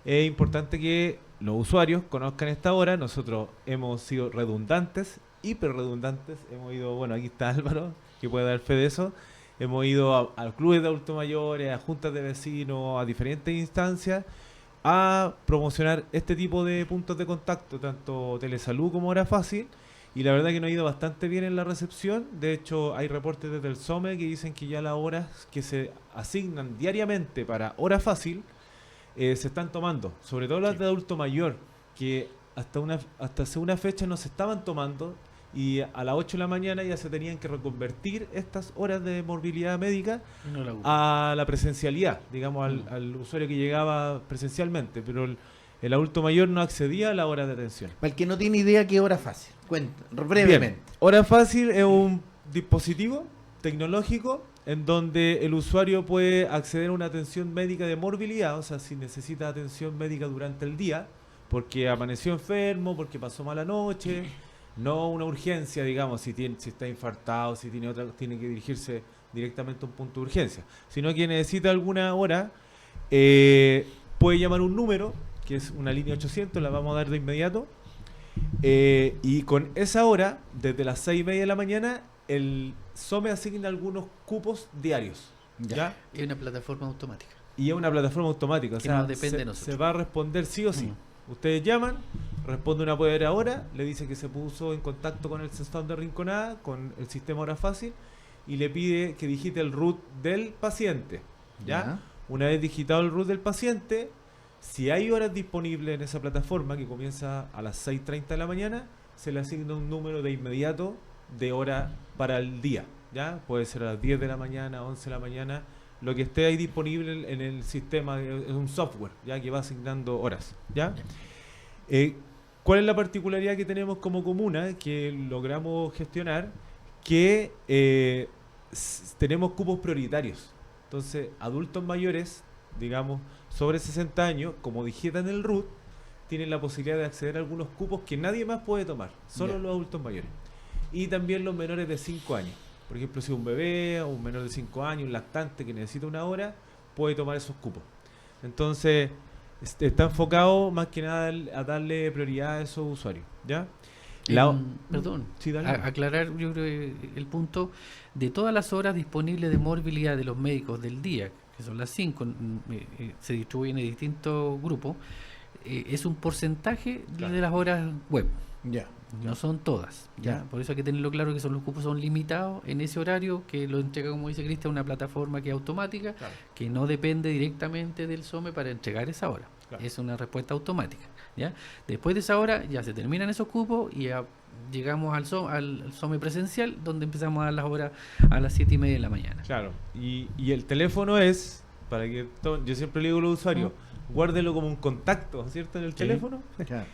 es importante que los usuarios conozcan esta hora. Nosotros hemos sido redundantes, hiper redundantes. Hemos ido, bueno, aquí está Álvaro, que puede dar fe de eso. Hemos ido a clubes de adultos mayores, a juntas de vecinos, a diferentes instancias, a promocionar este tipo de puntos de contacto, tanto telesalud como hora fácil. Y la verdad que nos ha ido bastante bien en la recepción. De hecho, hay reportes desde el SOME que dicen que ya las horas que se asignan diariamente para hora fácil se están tomando, sobre todo las de adulto mayor, que hasta hace una fecha no se estaban tomando, y a las 8 de la mañana ya se tenían que reconvertir estas horas de morbilidad médica No la a la presencialidad, digamos, al usuario que llegaba presencialmente, pero el adulto mayor no accedía a la hora de atención. Para el que no tiene idea, ¿qué hora fácil? Cuenta, brevemente. Bien, hora fácil es un dispositivo tecnológico en donde el usuario puede acceder a una atención médica de morbilidad, o sea, si necesita atención médica durante el día, porque amaneció enfermo, porque pasó mala noche, no una urgencia, digamos, si está infartado, si tiene que dirigirse directamente a un punto de urgencia, sino que necesita alguna hora, puede llamar un número, que es una línea 800, la vamos a dar de inmediato, y con esa hora, desde las 6:30 de la mañana, el SOME asigna algunos cupos diarios, ¿ya? Es una plataforma automática. Y es una plataforma automática, o Que sea, no depende de nosotros. se va a responder sí o sí. Ustedes llaman, responde una poder ahora, le dice que se puso en contacto con el CESFAM de Rinconada, con el sistema Hora Fácil, y le pide que digite el root del paciente. ¿Ya? Una vez digitado el root del paciente, si hay horas disponibles en esa plataforma, que comienza a las 6:30 de la mañana, se le asigna un número de inmediato de hora para el día. ¿Ya? Puede ser a las 10 de la mañana, 11 de la mañana, lo que esté ahí disponible en el sistema, es un software, ya, que va asignando horas. ¿Ya? ¿Cuál es la particularidad que tenemos como comuna que logramos gestionar? Que tenemos cupos prioritarios. Entonces, adultos mayores, digamos, sobre 60 años, como digitan el RUT, tienen la posibilidad de acceder a algunos cupos que nadie más puede tomar, solo los adultos mayores. Y también los menores de 5 años. Por ejemplo, si un bebé o un menor de 5 años, un lactante que necesita una hora, puede tomar esos cupos. Entonces, está enfocado más que nada a darle prioridad a esos usuarios. ¿Ya? Perdón, sí, aclarar yo creo el punto de todas las horas disponibles de morbilidad de los médicos del día, que son las 5, se distribuyen en distintos grupos, es un porcentaje de las horas web. Ya. No son todas. ¿Ya? Por eso hay que tenerlo claro que los cupos son limitados en ese horario, que lo entrega, como dice Cristian, una plataforma que es automática, que no depende directamente del SOME para entregar esa hora. Es una respuesta automática. ¿Ya? Después de esa hora ya se terminan esos cupos y ya llegamos al SOME presencial, donde empezamos a dar las horas a las 7:30 de la mañana. Claro, y el teléfono es, para que yo siempre le digo a los usuarios, guárdelo como un contacto, ¿cierto? En el teléfono. Claro.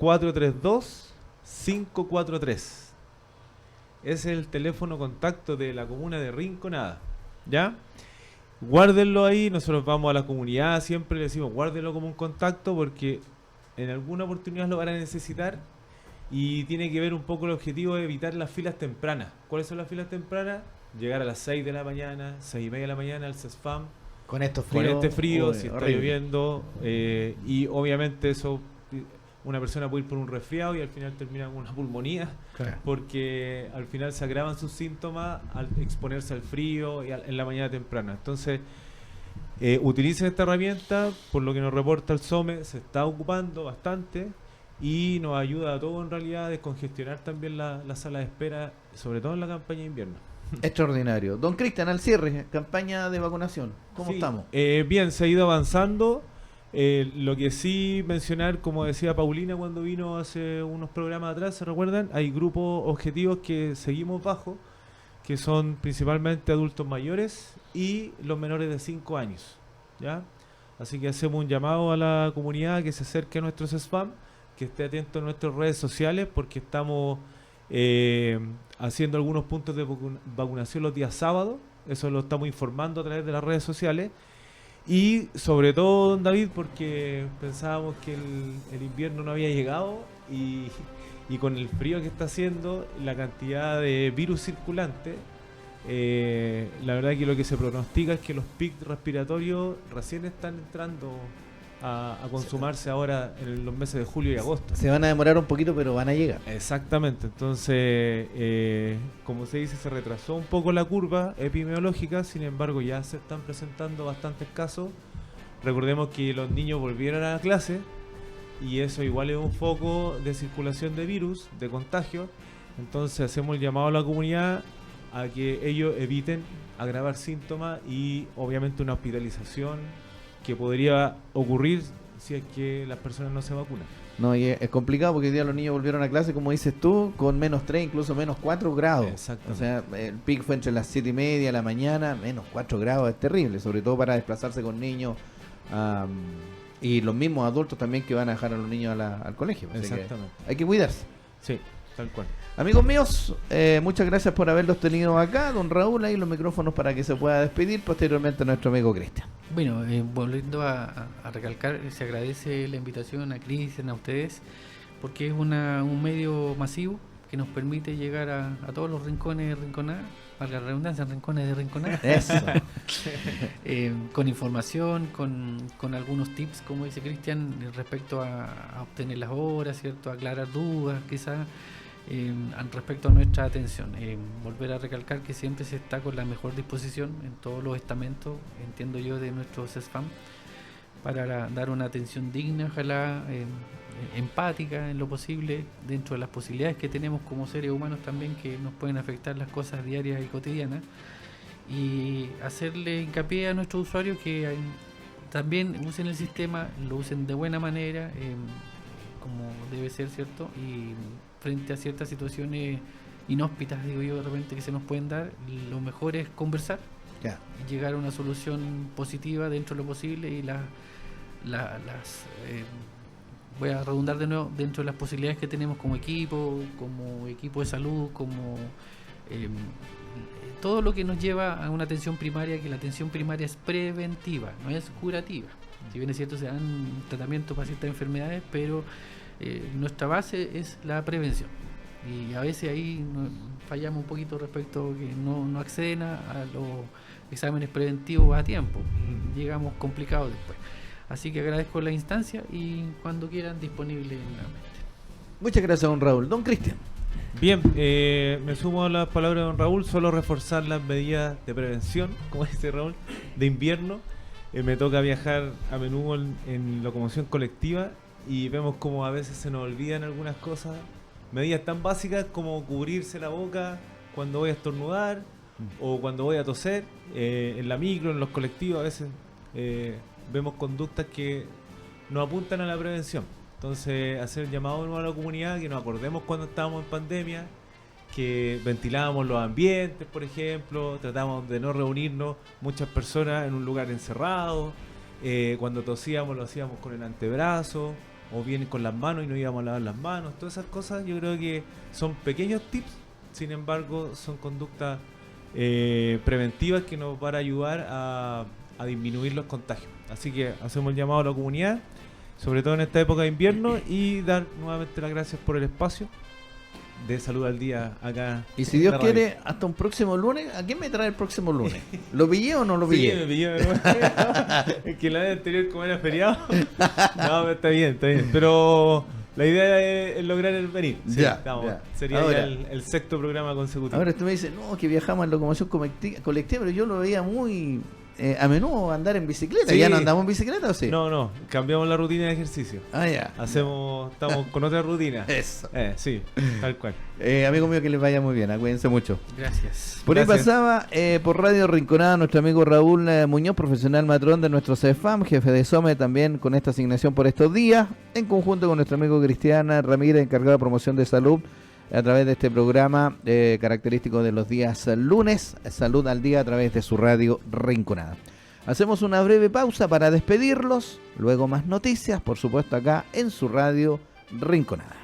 800-432-543. Es el teléfono contacto de la comuna de Rinconada. ¿Ya? Guárdenlo ahí, nosotros vamos a la comunidad, siempre le decimos guárdenlo como un contacto porque en alguna oportunidad lo van a necesitar y tiene que ver un poco el objetivo de evitar las filas tempranas. ¿Cuáles son las filas tempranas? Llegar a las 6 de la mañana, 6:30 de la mañana al CESFAM. Con este frío, si está lloviendo, y obviamente eso, una persona puede ir por un resfriado y al final termina con una pulmonía, porque al final se agravan sus síntomas al exponerse al frío y en la mañana temprana. Entonces, utilicen esta herramienta, por lo que nos reporta el SOME, se está ocupando bastante y nos ayuda a todos en realidad a descongestionar también la sala de espera, sobre todo en la campaña de invierno. Extraordinario. Don Cristian, al cierre, campaña de vacunación, ¿cómo estamos? Bien, se ha ido avanzando. Lo que sí mencionar, como decía Paulina cuando vino hace unos programas atrás, ¿se recuerdan? Hay grupos objetivos que seguimos bajo, que son principalmente adultos mayores y los menores de 5 años. ¿Ya? Así que hacemos un llamado a la comunidad que se acerque a nuestros spam, que esté atento a nuestras redes sociales, porque estamos haciendo algunos puntos de vacunación los días sábados. Eso lo estamos informando a través de las redes sociales. Y sobre todo, don David, porque pensábamos que el invierno no había llegado y con el frío que está haciendo, la cantidad de virus circulante, la verdad que lo que se pronostica es que los pics respiratorios recién están entrando a consumarse ahora en los meses de julio y agosto. Se van a demorar un poquito, pero van a llegar. Exactamente, entonces, como se dice, se retrasó un poco la curva epidemiológica, sin embargo ya se están presentando bastantes casos. Recordemos que los niños volvieron a la clase y eso igual es un foco de circulación de virus, de contagio. Entonces hacemos el llamado a la comunidad a que ellos eviten agravar síntomas y obviamente una hospitalización que podría ocurrir si es que las personas no se vacunan. No, y es complicado porque hoy día los niños volvieron a clase, como dices tú, con -3, incluso -4 grados. Exacto. O sea, el pic fue entre las 7:30 de la mañana, -4 grados, es terrible, sobre todo para desplazarse con niños y los mismos adultos también que van a dejar a los niños al colegio. Exactamente. Hay que cuidarse. Sí, tal cual. Amigos míos, muchas gracias por haberlos tenido acá. Don Raúl, ahí los micrófonos para que se pueda despedir. Posteriormente nuestro amigo Cristian. Bueno, volviendo a recalcar, se agradece la invitación a Cristian, a ustedes, porque es un medio masivo que nos permite llegar a todos los rincones de Rinconada, valga la redundancia, rincones de Rinconada. Eso. Con información, con algunos tips, como dice Cristian, respecto a obtener las horas, ¿cierto? Aclarar dudas, quizás. respecto a nuestra atención. Volver a recalcar que siempre se está con la mejor disposición en todos los estamentos, entiendo yo, de nuestro CESFAM, para dar una atención digna, ojalá empática en lo posible, dentro de las posibilidades que tenemos como seres humanos también, que nos pueden afectar las cosas diarias y cotidianas, y hacerle hincapié a nuestros usuarios que también usen el sistema, lo usen de buena manera, como debe ser, ¿cierto? Y frente a ciertas situaciones inhóspitas, digo yo, de repente, que se nos pueden dar, lo mejor es conversar y llegar a una solución positiva dentro de lo posible, y voy a redundar de nuevo, dentro de las posibilidades que tenemos como equipo de salud, como todo lo que nos lleva a una atención primaria, que la atención primaria es preventiva, no es curativa. Si bien es cierto, se dan tratamientos para ciertas enfermedades, pero nuestra base es la prevención. Y a veces ahí fallamos un poquito respecto a que no acceden a los exámenes preventivos a tiempo. Y llegamos complicados después. Así que agradezco la instancia y cuando quieran, disponible nuevamente. Muchas gracias, don Raúl. Don Cristian. Bien, me sumo a las palabras de don Raúl, solo reforzar las medidas de prevención, como dice Raúl, de invierno. Me toca viajar a menudo en locomoción colectiva y vemos como a veces se nos olvidan algunas cosas, medidas tan básicas como cubrirse la boca cuando voy a estornudar o cuando voy a toser, en la micro, en los colectivos, a veces vemos conductas que nos apuntan a la prevención. Entonces, hacer el llamado a la comunidad, que nos acordemos cuando estábamos en pandemia, que ventilábamos los ambientes, por ejemplo, tratamos de no reunirnos muchas personas en un lugar encerrado, cuando tosíamos lo hacíamos con el antebrazo, o bien con las manos y no íbamos a lavar las manos. Todas esas cosas yo creo que son pequeños tips, sin embargo son conductas preventivas que nos van a ayudar a disminuir los contagios. Así que hacemos el llamado a la comunidad, sobre todo en esta época de invierno, y dar nuevamente las gracias por el espacio de Salud al Día acá. Y si Dios quiere, hasta un próximo lunes. ¿A quién me trae el próximo lunes? ¿Lo pillé o no lo pillé? Sí, me pillé. Es que la vez anterior, como era feriado. No, está bien. Pero la idea es lograr el venir. Sí, Ya. Sería Ahora, ya el sexto programa consecutivo. Ahora usted me dice, no, que viajamos en locomoción colectiva, pero yo lo veía muy a menudo andar en bicicleta. Sí. ¿Ya no andamos en bicicleta o sí? No, cambiamos la rutina de ejercicio. Ah, ya. Estamos con otra rutina. Eso. Sí, tal cual. Amigo mío, que les vaya muy bien. Cuídense mucho. Gracias. Por ahí Gracias. pasaba por Radio Rinconada nuestro amigo Raúl Muñoz, profesional matrón de nuestro CEFAM, jefe de SOME también con esta asignación por estos días, en conjunto con nuestro amigo Cristiana Ramírez, encargado de promoción de salud, a través de este programa característico de los días lunes, Salud al Día, a través de su radio Rinconada. Hacemos una breve pausa para despedirlos, luego más noticias, por supuesto acá en su radio Rinconada.